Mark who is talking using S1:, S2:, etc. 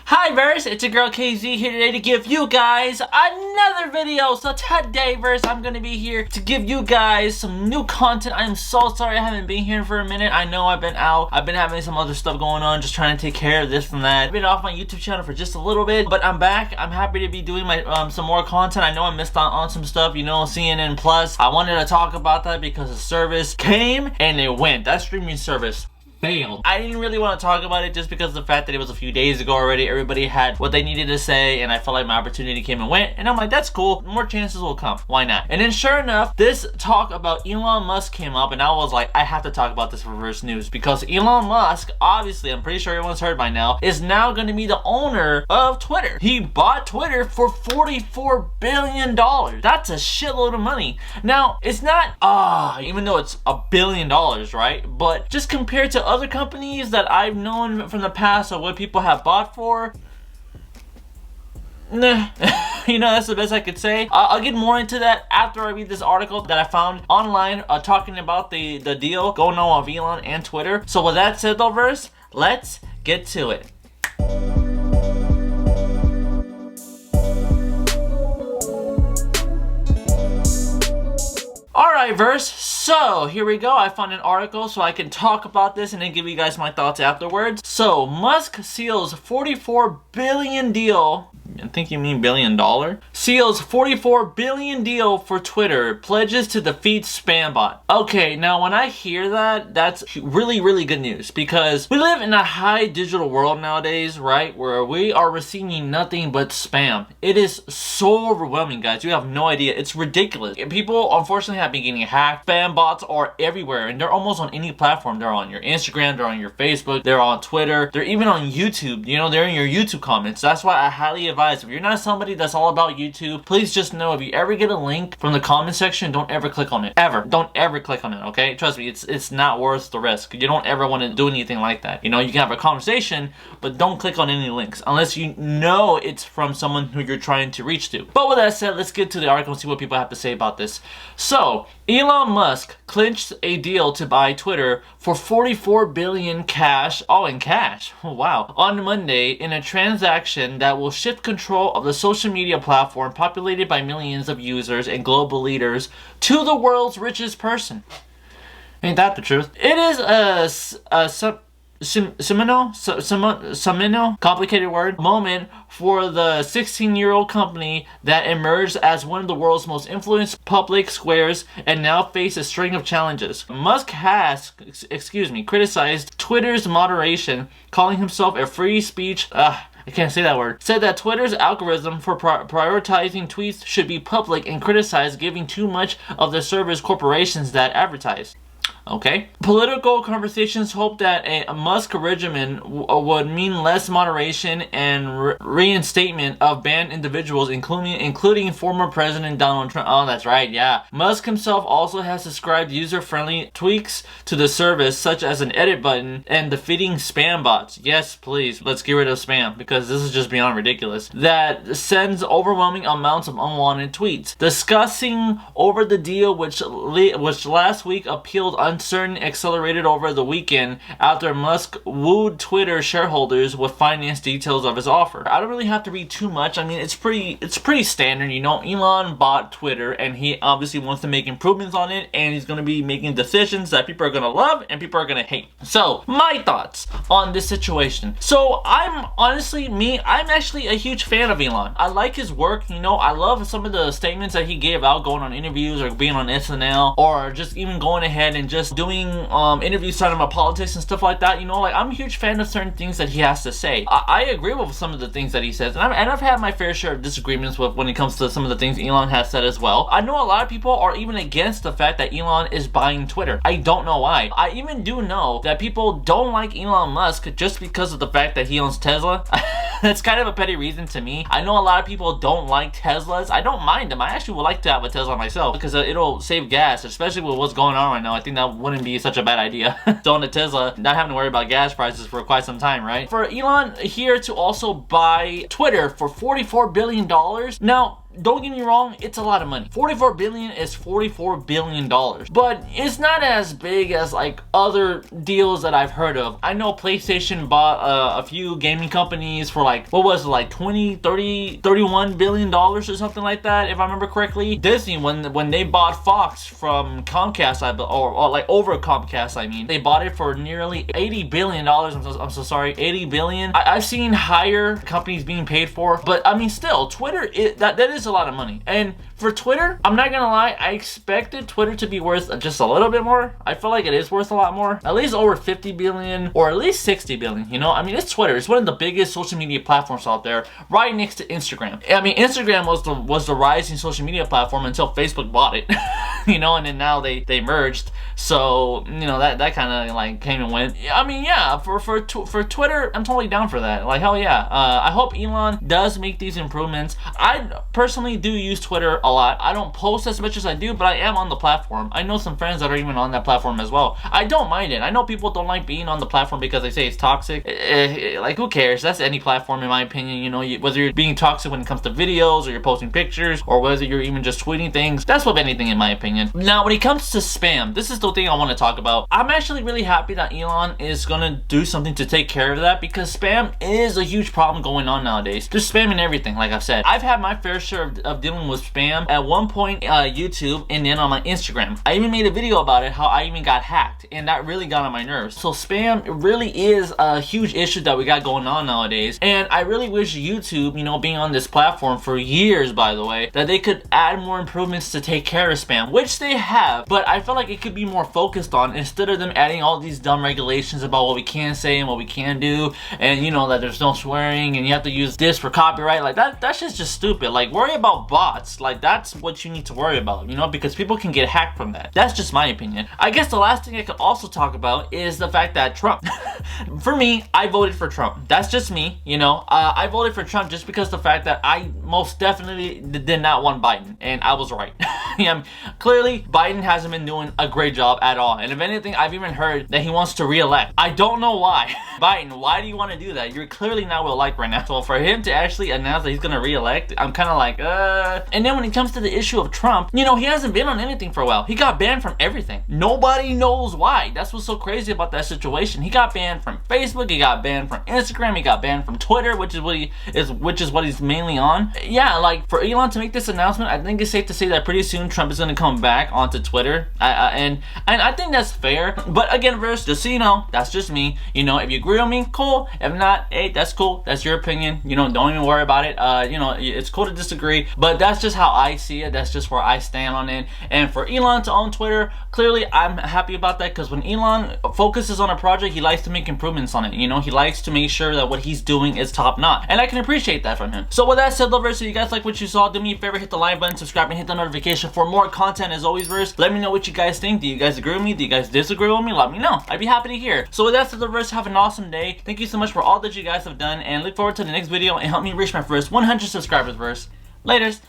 S1: Hi Verse, it's your girl KZ here today to give you guys another video. So today Verse, I'm gonna be here to give you guys some new content. I am so sorry I haven't been here for a minute. I know I've been out. I've been having some other stuff going on, just trying to take care of this and that. I've been off my YouTube channel for just a little bit, but I'm back. I'm happy to be doing my some more content. I know I missed on some stuff, you know, CNN Plus. I wanted to talk about that because the service came and it went. That streaming service failed. I didn't really want to talk about it just because of the fact that it was a few days ago already. Everybody had what they needed to say and I felt like my opportunity came and went, and I'm like, that's cool, more chances will come, why not? And then sure enough, this talk about Elon Musk came up and I was like, I have to talk about this for Verse News because Elon Musk, obviously, I'm pretty sure everyone's heard by now, is now going to be the owner of Twitter. He bought Twitter for $44 billion. That's a shitload of money. Now, it's not, even though it's $1 billion, right? But just compared to other companies that I've known from the past of what people have bought for, nah. You know, that's the best I could say. I'll get more into that after I read this article that I found online talking about the deal going on with Elon and Twitter. So with that said though, Verse, let's get to it. Alright Verse, so here we go. I found an article so I can talk about this and then give you guys my thoughts afterwards. So Musk seals $44 billion deal. I think you mean $1 billion. Seals $44 billion deal for Twitter. Pledges to defeat spam bot. Okay, now when I hear that, that's really, really good news because we live in a high digital world nowadays, right? Where we are receiving nothing but spam. It is so overwhelming, guys. You have no idea. It's ridiculous. People, unfortunately, have been getting hacked. Spam bots are everywhere and they're almost on any platform. They're on your Instagram, they're on your Facebook, they're on Twitter, they're even on YouTube. You know, they're in your YouTube comments. That's why I highly advise, if you're not somebody that's all about YouTube, please just know if you ever get a link from the comment section, don't ever click on it. Ever. Don't ever click on it, okay? Trust me, it's not worth the risk. You don't ever want to do anything like that. You know, you can have a conversation, but don't click on any links unless you know it's from someone who you're trying to reach to. But with that said, let's get to the article and see what people have to say about this. So, Elon Musk clinched a deal to buy Twitter for $44 billion cash. Oh, in cash. Oh, wow. On Monday, in a transaction that will shift control of the social media platform populated by millions of users and global leaders to the world's richest person. Ain't that the truth? It is a seminal, complicated word, moment for the 16-year-old company that emerged as one of the world's most influenced public squares and now face a string of challenges. Musk has, criticized Twitter's moderation, calling himself a free speech, I can't say that word. Said that Twitter's algorithm for prioritizing tweets should be public and criticized giving too much of the service corporations that advertise. Okay. Political conversations hope that a Musk regimen would mean less moderation and reinstatement of banned individuals, including former President Donald Trump. Oh, that's right, yeah. Musk himself also has described user-friendly tweaks to the service, such as an edit button and defeating spam bots. Yes, please, let's get rid of spam, because this is just beyond ridiculous. That sends overwhelming amounts of unwanted tweets. Discussing over the deal, which last week appealed uncertain, accelerated over the weekend after Musk wooed Twitter shareholders with finance details of his offer. I don't really have to read too much. I mean, it's pretty standard. You know, Elon bought Twitter and he obviously wants to make improvements on it, and he's going to be making decisions that people are going to love and people are going to hate. So, my thoughts on this situation. So, I'm actually a huge fan of Elon. I like his work. You know, I love some of the statements that he gave out going on interviews or being on SNL, or just even going ahead and just doing interviews talking about politics and stuff like that. You know, like, I'm a huge fan of certain things that he has to say. I agree with some of the things that he says, and I've had my fair share of disagreements with when it comes to some of the things Elon has said as well. I know a lot of people are even against the fact that Elon is buying Twitter. I don't know why. I even do know that people don't like Elon Musk just because of the fact that he owns Tesla. That's kind of a petty reason to me. I know a lot of people don't like Teslas. I don't mind them. I actually would like to have a Tesla myself because it'll save gas, especially with what's going on right now. I think that wouldn't be such a bad idea. So on a Tesla, not having to worry about gas prices for quite some time, right? For Elon here to also buy Twitter for $44 billion. Now, don't get me wrong, it's a lot of money. 44 billion is 44 billion dollars, but it's not as big as like other deals that I've heard of. I know PlayStation bought a few gaming companies for like, what was it, like 20, 30, 31 billion dollars or something like that, if I remember correctly. Disney, when they bought Fox from Comcast, or like over Comcast, I mean, they bought it for nearly 80 billion dollars. I'm so sorry, 80 billion. I've seen higher companies being paid for, but I mean, still, Twitter, that is a lot of money. And for Twitter, I'm not gonna lie, I expected Twitter to be worth just a little bit more. I feel like it is worth a lot more, at least over 50 billion or at least 60 billion. You know, I mean, it's Twitter. It's one of the biggest social media platforms out there, right next to Instagram. I mean, Instagram was the rising social media platform until Facebook bought it. You know, and then now they merged. So, you know, that kind of like came and went. I mean, yeah, for Twitter, I'm totally down for that. Like, hell yeah. I hope Elon does make these improvements. I personally do use Twitter a lot. I don't post as much as I do, but I am on the platform. I know some friends that are even on that platform as well. I don't mind it. I know people don't like being on the platform because they say it's toxic. Like, who cares? That's any platform, in my opinion. You know, whether you're being toxic when it comes to videos, or you're posting pictures, or whether you're even just tweeting things. That's with anything, in my opinion. Now, when it comes to spam, this is the thing I want to talk about. I'm actually really happy that Elon is gonna do something to take care of that, because spam is a huge problem going on nowadays. There's spam in everything, like I've said. I've had my fair share of dealing with spam. At one point, YouTube, and then on my Instagram. I even made a video about it, how I even got hacked, and that really got on my nerves. So spam really is a huge issue that we got going on nowadays, and I really wish YouTube, you know, being on this platform for years, by the way, that they could add more improvements to take care of spam, which they have, but I feel like it could be more focused on, instead of them adding all these dumb regulations about what we can say and what we can do, and you know, that there's no swearing and you have to use this for copyright. Like, that's just stupid. Like, worry about bots. Like, that's what you need to worry about, you know, because people can get hacked from that. That's just my opinion. I guess the last thing I could also talk about is the fact that Trump, for me, I voted for Trump. That's just me, you know. I voted for Trump just because the fact that I most definitely did not want Biden, and I was right. Yeah, clearly, Biden hasn't been doing a great job at all, and if anything, I've even heard that he wants to re-elect. I don't know why. Biden, why do you want to do that? You're clearly not well-liked right now. So for him to actually announce that he's gonna re-elect, I'm kind of like, And then when it comes to the issue of Trump, you know, he hasn't been on anything for a while. He got banned from everything. Nobody knows why. That's what's so crazy about that situation. He got banned from Facebook, he got banned from Instagram, he got banned from Twitter, which is what he's mainly on. Yeah, like, for Elon to make this announcement, I think it's safe to say that pretty soon Trump is gonna come back onto Twitter. And I think that's fair. But again, just so you know, that's just me. You know, if you agree with me, cool. If not, hey, that's cool. That's your opinion. You know, don't even worry about it. You know, it's cool to disagree, but that's just how I see it. That's just where I stand on it. And for Elon to own Twitter, clearly I'm happy about that, because when Elon focuses on a project, he likes to make improvements on it. You know, he likes to make sure that what he's doing is top notch, and I can appreciate that from him. So with that said, lovers, if you guys like what you saw, do me a favor, hit the like button, subscribe, and hit the notification for more content. As always, verse, let me know what you guys think. Do you guys agree with me? Do you guys disagree with me? Let me know. I'd be happy to hear. So with that said, lovers, have an awesome day. Thank you so much for all that you guys have done, and look forward to the next video and help me reach my first 100 subscribers, verse. Laters.